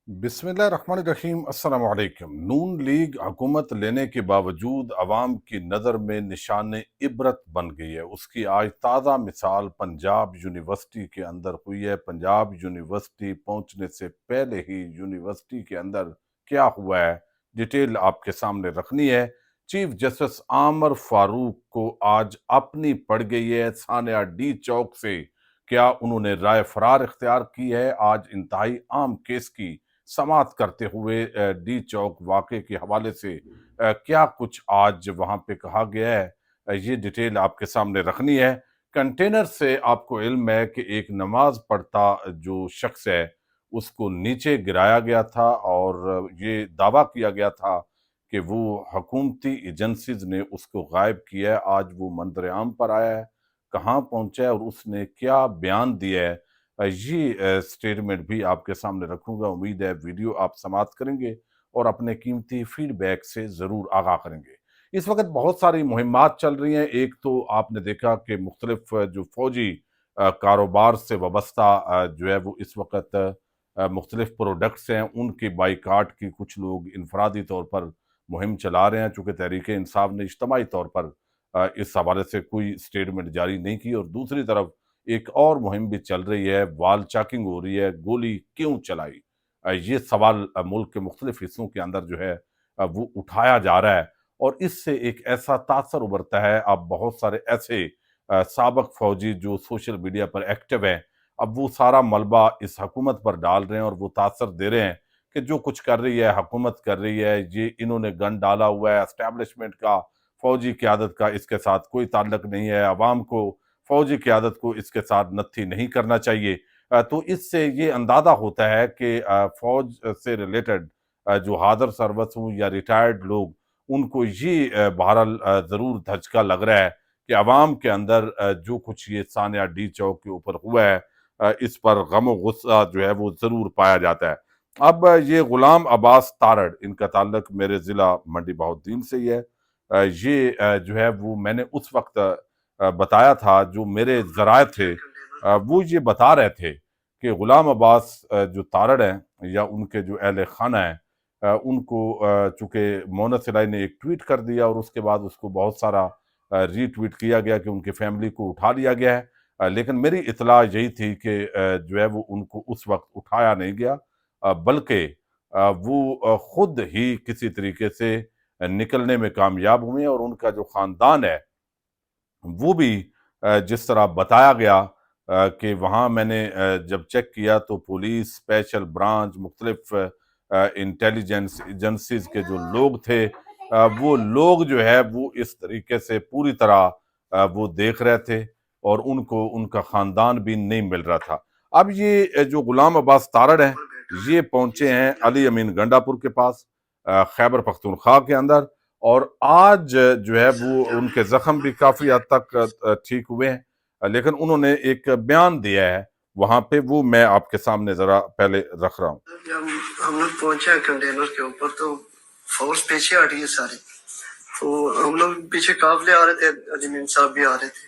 बिस्मिल्लाहिर्रहमानिर्रहीम। अस्सलाम वालेकुम। नून लीग हुकूमत लेने के बावजूद अवाम की नज़र में निशान इबरत बन गई है। उसकी आज ताज़ा मिसाल पंजाब यूनिवर्सिटी के अंदर हुई है। पंजाब यूनिवर्सिटी पहुंचने से पहले ही यूनिवर्सिटी के अंदर क्या हुआ है, डिटेल आपके सामने रखनी है। चीफ जस्टिस आमर फारूक को आज अपनी पड़ गई है सानिया डी चौक से। क्या उन्होंने राय फरार इख्तियार की है? आज इंतहाई आम केस की समाअत करते हुए डी चौक वाक़े के हवाले से क्या कुछ आज वहाँ पे कहा गया है, ये डिटेल आपके सामने रखनी है। कंटेनर से आपको इल्म है कि एक नमाज पढ़ता जो शख्स है उसको नीचे गिराया गया था और ये दावा किया गया था कि वो हुकूमती एजेंसीज ने उसको गायब किया है। आज वो मंजर आम पर आया है, कहाँ पहुँचा है और उसने क्या बयान दिया है, ये स्टेटमेंट भी आपके सामने रखूंगा। उम्मीद है वीडियो आप समाप्त करेंगे और अपने कीमती फीडबैक से ज़रूर आगाह करेंगे। इस वक्त बहुत सारी मुहिम्मात चल रही हैं। एक तो आपने देखा कि मुख्तलिफ जो फौजी कारोबार से वाबस्ता जो है वो इस वक्त मुख्तलिफ प्रोडक्ट्स हैं उनके बाइकाट की कुछ लोग इनफरादी तौर पर मुहिम चला रहे हैं, चूँकि तहरीक इंसाफ ने इज्तमाही तौर पर इस हवाले से कोई स्टेटमेंट जारी नहीं की। और दूसरी तरफ एक और मुहिम भी चल रही है, वाल चेकिंग हो रही है, गोली क्यों चलाई? ये सवाल मुल्क के मुख्तलिफ हिस्सों के अंदर जो है वो उठाया जा रहा है और इससे एक ऐसा तासर उभरता है। अब बहुत सारे ऐसे साबक फौजी जो सोशल मीडिया पर एक्टिव हैं, अब वो सारा मलबा इस हुकूमत पर डाल रहे हैं और वो तासर दे रहे हैं कि जो कुछ कर रही है हुकूमत कर रही है, ये इन्होंने गन डाला हुआ है एस्टेब्लिशमेंट का, फौजी क़यादत का इसके साथ कोई ताल्लुक नहीं है, अवाम को फौजी क़यादत को इसके साथ नत्थी नहीं करना चाहिए। तो इससे ये अंदाज़ा होता है कि फ़ौज से रिलेटेड जो हाज़र सर्विस हों या रिटायर्ड लोग, उनको ये बहरहाल ज़रूर धचका लग रहा है कि अवाम के अंदर जो कुछ ये सानिया डी चौक के ऊपर हुआ है, इस पर गम और गुस्सा जो है वो ज़रूर पाया जाता है। अब ये गुलाम अब्बास तारड़, इनका ताल्लुक मेरे ज़िला मंडी बहाउद्दीन से ही है। ये जो है वो मैंने उस वक्त बताया था, जो मेरे ज़राए थे वो ये बता रहे थे कि गुलाम अब्बास जो तारड़ हैं या उनके जो अहले खाना हैं, उनको चूँकि मोहम्मद सिलाई ने एक ट्वीट कर दिया और उसके बाद उसको बहुत सारा रीट्वीट किया गया कि उनकी फैमिली को उठा लिया गया है। लेकिन मेरी इत्तला यही थी कि जो है वो उनको उस वक्त उठाया नहीं गया, बल्कि वो खुद ही किसी तरीके से निकलने में कामयाब हुए और उनका जो ख़ानदान है वो भी जिस तरह बताया गया कि वहाँ मैंने जब चेक किया तो पुलिस, स्पेशल ब्रांच, मुख्तलिफ इंटेलिजेंस एजेंसीज के जो लोग थे, वो लोग जो है वो इस तरीके से पूरी तरह वो देख रहे थे और उनको उनका ख़ानदान भी नहीं मिल रहा था। अब ये जो गुलाम अब्बास तारड़ हैं, ये पहुंचे हैं अली अमीन गंडापुर के पास, खैबर पख्तूनख्वा के अंदर। और आज जो है वो उनके जख्म भी काफी हद तक ठीक हुए हैं, लेकिन उन्होंने एक बयान दिया है वहां पे, वो मैं आपके सामने जरा पहले रख रहा हूँ। जब हम लोग पहुंचे कंटेनर के ऊपर तो फोर्स पीछे हट गई सारी, तो हम लोग पीछे काफले आ रहे थे, अजमीन साहब भी आ रहे थे,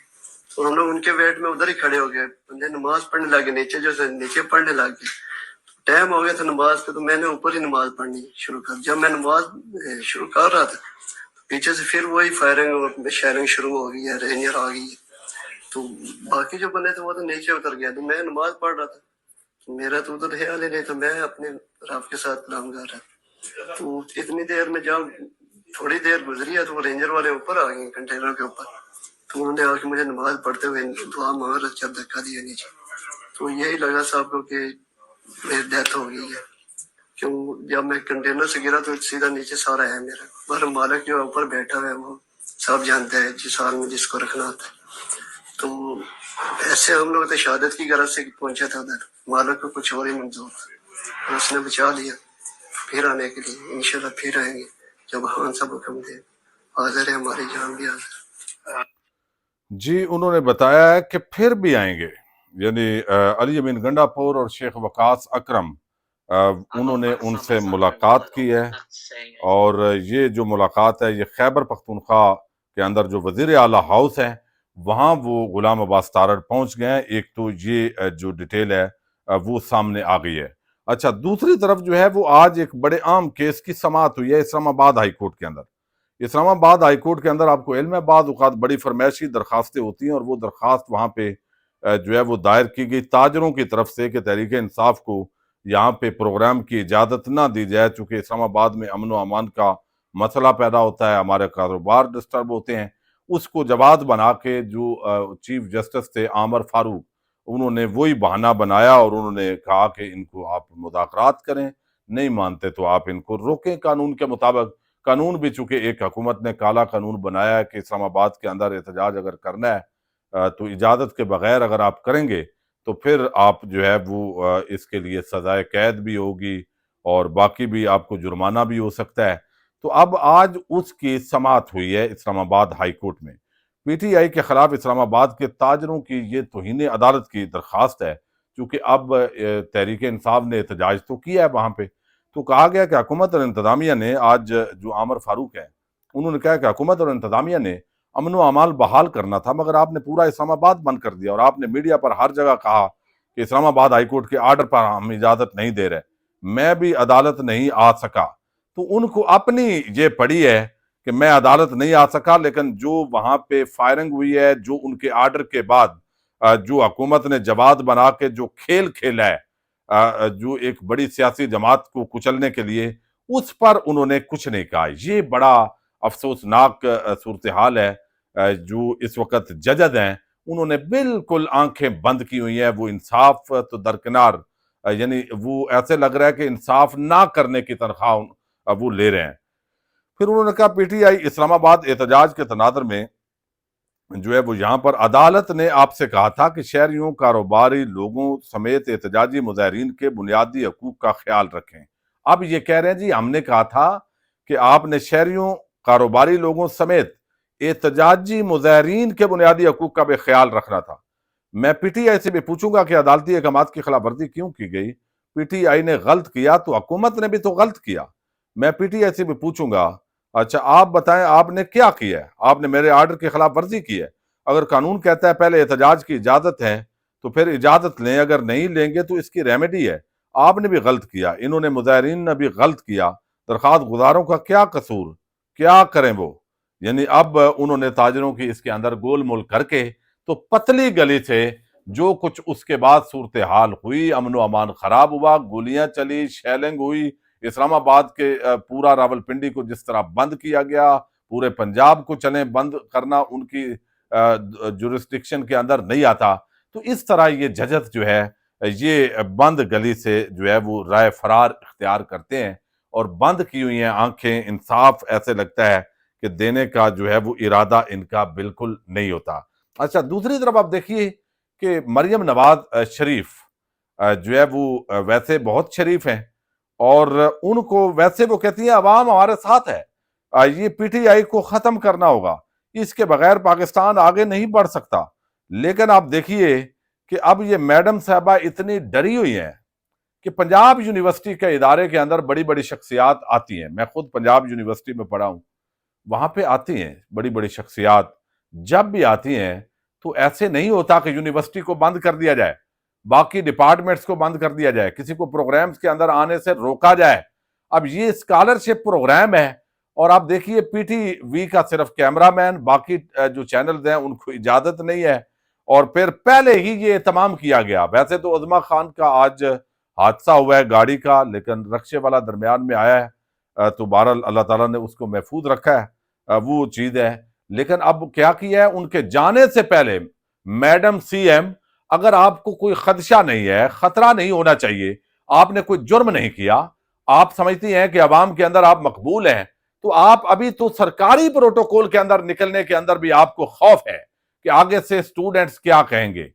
तो हम लोग उनके वेट में उधर ही खड़े हो गए। बंदे नमाज पढ़ने लगे, नीचे पढ़ने लगे। टाइम हो गया था नमाज का, तो मैंने ऊपर ही नमाज पढ़नी शुरू कर। जब मैं नमाज शुरू कर रहा था, पीछे से फिर वही फायरिंग और शेयरिंग शुरू हो गई है, रेंजर आ गई है। तो बाकी जो बंदे थे वो तो नीचे उतर गया, तो मैं नमाज पढ़ रहा था, तो मेरा तो उधर ख्याल ही नहीं, तो मैं अपने रब के साथ कलाम कर रहा। तो इतनी देर में जब थोड़ी देर गुजरी है तो वो रेंजर वाले ऊपर आ गए कंटेनर के ऊपर, तो उन्होंने आके मुझे नमाज पढ़ते हुए दुआ मांग रहा, जब धक्का दिया नीचे, तो यही लगा साहब को कि मेरी डेथ हो गई है। क्यों, जब मैं कंटेनर से गिरा तो सीधा नीचे सारा है मेरा, पर मालिक जो ऊपर बैठा है वो सब जानते हैं जिस हाल में जिसको रखना होता है। तो ऐसे हम लोग तो शहादत की गरज से पहुंचे थे उधर, मालिक को कुछ और ही मंजूर था, उसने बचा लिया। फिर आने के लिए इंशाल्लाह फिर आएंगे जब खान साहब हुक्म दे। हाजिर है, हमारी जान भी हाजिर। जी, उन्होंने बताया है कि फिर भी आएंगे, यानी अली अमीन गंडापुर और शेख वकास अकरम, उन्होंने उनसे मुलाकात की है और ये जो मुलाकात है ये खैबर पख्तूनख्वा के अंदर जो वजीर आला हाउस है वहाँ वो गुलाम अब्बास तारड़ पहुँच गए हैं। एक तो ये जो डिटेल है वो सामने आ गई है। اچھا، دوسری طرف جو ہے وہ آج ایک بڑے عام کیس کی سماعت ہوئی ہے اسلام آباد ہائی کورٹ کے اندر. اسلام آباد ہائی کورٹ کے اندر آپ کو علم ہے بعض اوقات بڑی فرمائشی درخواستیں ہوتی ہیں، اور وہ درخواست وہاں پہ جو ہے وہ دائر کی گئی تاجروں کی طرف سے کہ تحریک انصاف کو یہاں پہ پروگرام کی اجازت نہ دی جائے، چونکہ اسلام آباد میں امن و امان کا مسئلہ پیدا ہوتا ہے، ہمارے کاروبار ڈسٹرب ہوتے ہیں. اس کو جواد بنا کے جو چیف جسٹس تھے عامر فاروق، انہوں نے وہی بہانہ بنایا اور انہوں نے کہا کہ ان کو آپ مذاکرات کریں، نہیں مانتے تو آپ ان کو روکیں قانون کے مطابق. قانون بھی چونکہ ایک حکومت نے کالا قانون بنایا ہے کہ اسلام آباد کے اندر احتجاج اگر کرنا ہے تو اجازت کے بغیر اگر آپ کریں گے تو پھر آپ جو ہے وہ اس کے لیے سزائے قید بھی ہوگی اور باقی بھی آپ کو جرمانہ بھی ہو سکتا ہے. تو اب آج اس کی سماعت ہوئی ہے اسلام آباد ہائی کورٹ میں. پی ٹی آئی کے خلاف اسلام آباد کے تاجروں کی یہ توہین عدالت کی درخواست ہے، چونکہ اب تحریک انصاف نے احتجاج تو کیا ہے وہاں پہ. تو کہا گیا کہ حکومت اور انتظامیہ نے آج جو عامر فاروق ہیں انہوں نے کہا کہ حکومت اور انتظامیہ نے امن و امان بحال کرنا تھا، مگر آپ نے پورا اسلام آباد بند کر دیا، اور آپ نے میڈیا پر ہر جگہ کہا کہ اسلام آباد ہائی کورٹ کے آرڈر پر ہم اجازت نہیں دے رہے، میں بھی عدالت نہیں آ سکا. تو ان کو اپنی یہ پڑی ہے کہ میں عدالت نہیں آ سکا، لیکن جو وہاں پہ فائرنگ ہوئی ہے، جو ان کے آرڈر کے بعد جو حکومت نے جواد بنا کے جو کھیل کھیلا ہے جو ایک بڑی سیاسی جماعت کو کچلنے کے لیے، اس پر انہوں نے کچھ نہیں کہا. یہ بڑا افسوسناک صورتحال ہے. جو اس وقت ججز ہیں انہوں نے بالکل آنکھیں بند کی ہوئی ہیں، وہ انصاف تو درکنار، یعنی وہ ایسے لگ رہا ہے کہ انصاف نہ کرنے کی تنخواہ وہ لے رہے ہیں. پھر انہوں نے کہا پی ٹی آئی اسلام آباد احتجاج کے تناظر میں جو ہے وہ یہاں پر عدالت نے آپ سے کہا تھا کہ شہریوں، کاروباری لوگوں سمیت احتجاجی مظاہرین کے بنیادی حقوق کا خیال رکھیں. اب یہ کہہ رہے ہیں جی ہم نے کہا تھا کہ آپ نے شہریوں، کاروباری لوگوں سمیت احتجاجی مظاہرین کے بنیادی حقوق کا بھی خیال رکھنا تھا. میں پی ٹی آئی سے بھی پوچھوں گا کہ عدالتی احکامات کی خلاف ورزی کیوں کی گئی؟ پی ٹی آئی نے غلط کیا تو حکومت نے بھی تو غلط کیا. میں پی ٹی آئی سے بھی پوچھوں گا اچھا آپ بتائیں آپ نے کیا کیا ہے؟ آپ نے میرے آرڈر کی خلاف ورزی کی ہے. اگر قانون کہتا ہے پہلے احتجاج کی اجازت ہے تو پھر اجازت لیں، اگر نہیں لیں گے تو اس کی ریمیڈی ہے. آپ نے بھی غلط کیا، انہوں نے مظاہرین نے بھی غلط کیا. درخواست گزاروں کا کیا قصور؟ کیا کریں وہ؟ یعنی اب انہوں نے تاجروں کی اس کے اندر گول مول کر کے تو پتلی گلی سے جو کچھ اس کے بعد صورتحال ہوئی، امن و امان خراب ہوا، گولیاں چلی، شیلنگ ہوئی، اسلام آباد کے پورا راولپنڈی کو جس طرح بند کیا گیا، پورے پنجاب کو چلیں بند کرنا ان کی جورسڈکشن کے اندر نہیں آتا. تو اس طرح یہ ججز جو ہے یہ بند گلی سے جو ہے وہ رائے فرار اختیار کرتے ہیں، اور بند کی ہوئی ہیں آنکھیں. انصاف ایسے لگتا ہے کہ دینے کا جو ہے وہ ارادہ ان کا بالکل نہیں ہوتا. اچھا دوسری طرف آپ دیکھیے کہ مریم نواز شریف جو ہے وہ ویسے بہت شریف ہیں، اور ان کو ویسے وہ کہتی ہیں عوام ہمارے ساتھ ہے، یہ پی ٹی آئی کو ختم کرنا ہوگا، اس کے بغیر پاکستان آگے نہیں بڑھ سکتا. لیکن آپ دیکھیے کہ اب یہ میڈم صاحبہ اتنی ڈری ہوئی ہیں کہ پنجاب یونیورسٹی کے ادارے کے اندر بڑی بڑی شخصیات آتی ہیں. میں خود پنجاب یونیورسٹی میں پڑھا ہوں، وہاں پہ آتی ہیں بڑی بڑی شخصیات. جب بھی آتی ہیں تو ایسے نہیں ہوتا کہ یونیورسٹی کو بند کر دیا جائے، باقی ڈپارٹمنٹس کو بند کر دیا جائے، کسی کو پروگرامز کے اندر آنے سے روکا جائے. اب یہ اسکالرشپ پروگرام ہے، اور آپ دیکھیے پی ٹی وی کا صرف کیمرہ مین، باقی جو چینلز ہیں ان کو اجازت نہیں ہے. اور پھر پہلے ہی یہ اہتمام کیا گیا. ویسے تو عظمیٰ خان کا آج حادثہ ہوا ہے گاڑی کا، لیکن رکشے والا درمیان میں آیا ہے تو بہرحال اللہ تعالیٰ نے اس کو محفوظ رکھا ہے، وہ چیز ہے. لیکن اب کیا کیا ہے ان کے جانے سے پہلے میڈم سی ایم، اگر آپ کو کوئی خدشہ نہیں ہے، خطرہ نہیں ہونا چاہیے، آپ نے کوئی جرم نہیں کیا، آپ سمجھتی ہیں کہ عوام کے اندر آپ مقبول ہیں، تو آپ ابھی تو سرکاری پروٹوکول کے اندر نکلنے کے اندر بھی آپ کو خوف ہے کہ آگے سے سٹوڈنٹس کیا کہیں گے.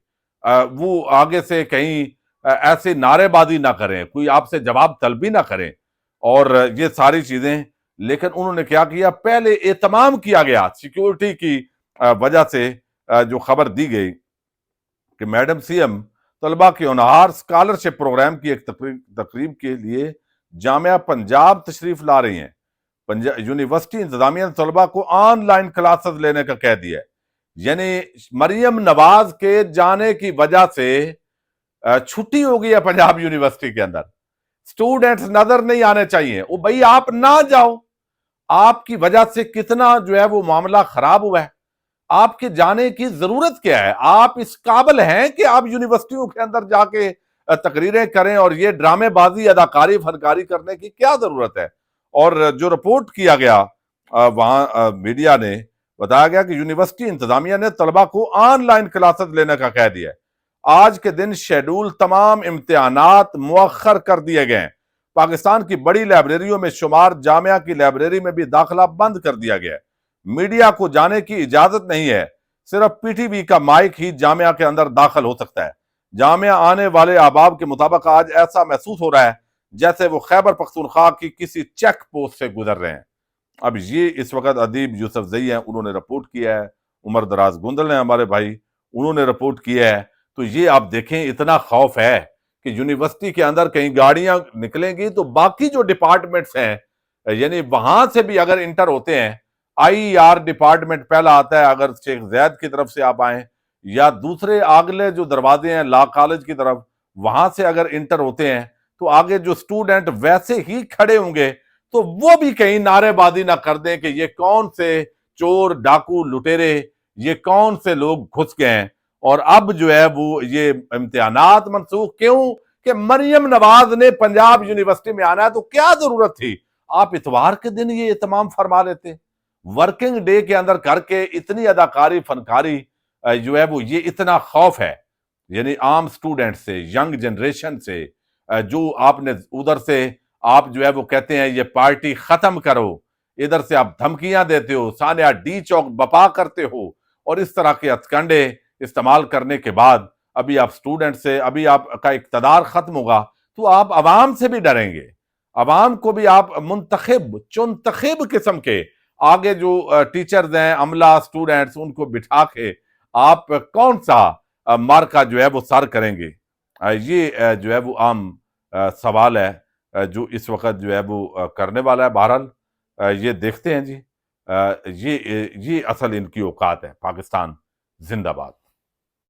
وہ آگے سے کہیں ایسے نعرے بازی نہ کریں، کوئی آپ سے جواب طلبی نہ کریں، اور یہ ساری چیزیں. لیکن انہوں نے کیا کیا، پہلے اہتمام کیا گیا سیکیورٹی کی وجہ سے جو خبر دی گئی کہ میڈم سی ایم طلبہ کی ہونہار اسکالرشپ پروگرام کی ایک تقریب کے لیے جامعہ پنجاب تشریف لا رہی ہیں. یونیورسٹی انتظامیہ نے طلبہ کو آن لائن کلاسز لینے کا کہہ دیا ہے. یعنی مریم نواز کے جانے کی وجہ سے چھٹی ہو گئی ہے پنجاب یونیورسٹی کے اندر. स्टूडेंट्स नजर नहीं आने चाहिए। वो भाई आप ना जाओ, आपकी वजह से कितना जो है वो मामला खराब हुआ है, आपके जाने की जरूरत क्या है? आप इस काबिल हैं कि आप यूनिवर्सिटियों के अंदर जाके तकरीरें करें और ये ड्रामेबाजी, अदाकारी, फनकारी करने की क्या जरूरत है? और जो रिपोर्ट किया गया वहां मीडिया ने बताया गया कि यूनिवर्सिटी इंतजामिया ने तलबा को ऑनलाइन क्लासेस लेने का कह दिया है। आज के दिन शेड्यूल तमाम इम्तिहानात मुअख्खर कर दिए गए हैं। पाकिस्तान की बड़ी लाइब्रेरियों में शुमार जामिया की लाइब्रेरी में भी दाखिला बंद कर दिया गया है। मीडिया को जाने की इजाजत नहीं है, सिर्फ पीटीवी का माइक ही जामिया के अंदर दाखिल हो सकता है। जामिया आने वाले अहबाब के मुताबिक आज ऐसा महसूस हो रहा है जैसे वो खैबर पख्तूनख्वा की किसी चेक पोस्ट से गुजर रहे हैं। अब ये इस वक्त अदीब यूसुफजई हैं, उन्होंने रिपोर्ट किया है। उमर दराज गुंदल हैं हमारे भाई, उन्होंने रिपोर्ट किया है। तो ये आप देखें, इतना खौफ है कि यूनिवर्सिटी के अंदर कहीं गाड़ियां निकलेंगी तो बाकी जो डिपार्टमेंट्स हैं, यानी वहां से भी अगर इंटर होते हैं, आईआर डिपार्टमेंट पहला आता है अगर शेख जैद की तरफ से आप आए, या दूसरे आगले जो दरवाजे हैं लॉ कॉलेज की तरफ, वहां से अगर इंटर होते हैं तो आगे जो स्टूडेंट वैसे ही खड़े होंगे तो वो भी कहीं नारेबाजी ना कर दें कि ये कौन से चोर, डाकू, लुटेरे, ये कौन से लोग घुस गए हैं और अब जो है वो ये इम्तिहानात मनसूख क्यों? कि मरियम नवाज ने पंजाब यूनिवर्सिटी में आना है, तो क्या जरूरत थी? आप इतवार के दिन ये इत्माम फरमा लेते। वर्किंग डे के अंदर करके इतनी अदाकारी, फनकारी जो है वो, ये इतना खौफ है यानी आम स्टूडेंट से, यंग जनरेशन से, जो आपने उधर से आप जो है वो कहते हैं ये पार्टी खत्म करो, इधर से आप धमकियां देते हो, सानिया डी चौक बपा करते हो और इस तरह के हथकंडे इस्तेमाल करने के बाद अभी आप स्टूडेंट से, अभी आपका इक्तदार खत्म होगा तो आप अवाम से भी डरेंगे। अवाम को भी आप मुंतखब, चुनतखब किस्म के आगे जो टीचर्स हैं, अमला, स्टूडेंट्स, उनको बिठा के आप कौन सा मार्का जो है वो सर करेंगे? ये जो है वो आम सवाल है जो इस वक्त जो है वो करने वाला है। बहरहाल ये देखते हैं जी, ये असल इनकी औकात है। पाकिस्तान जिंदाबाद।